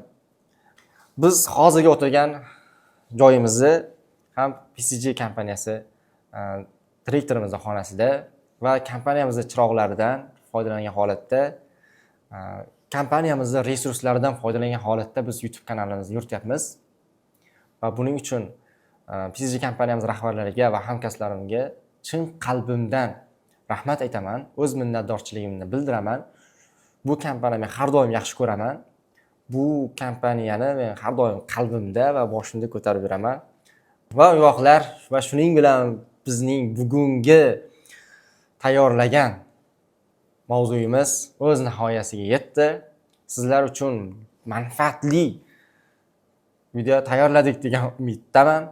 Biz hozirga o'tirgan joyimizni ham PCG kompaniyasi direktorimizning xonasida va kompaniyamizning chiroqlaridan foydalangan holatda, kompaniyamizning resurslaridan foydalangan holatda biz YouTube kanalimizni yurityapmiz. Va buning uchun PCG kompaniyamiz rahbarlariga va hamkasblarimga chin qalbimdan rahmat aytaman, o'z minnatdorchiligimni bildiraman. Bu kompaniyani har doim yaxshi ko'raman. Bu kompaniyani men har doim qalbimda va boshimda ko'tarib yuraman. Va uyg'oqlar, va shuning bilan bizning bugungi tayyorlagan mavzuyimiz o'z nihoyasiga yetdi. Sizlar uchun manfaatli video tayyorladik degan umiddaman.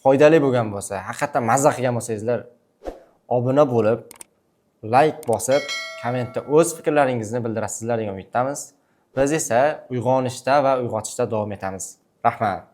Foydali bo'lgan bo'lsa, haqiqatan mazza qilgan bo'lsangizlar, obuna bo'lib, like bosib, kommentda o'z fikrlaringizni bildirasizlar degan umiddamiz. Biz esa uyg'onishda va uyg'otishda davom etamiz. Rahmat.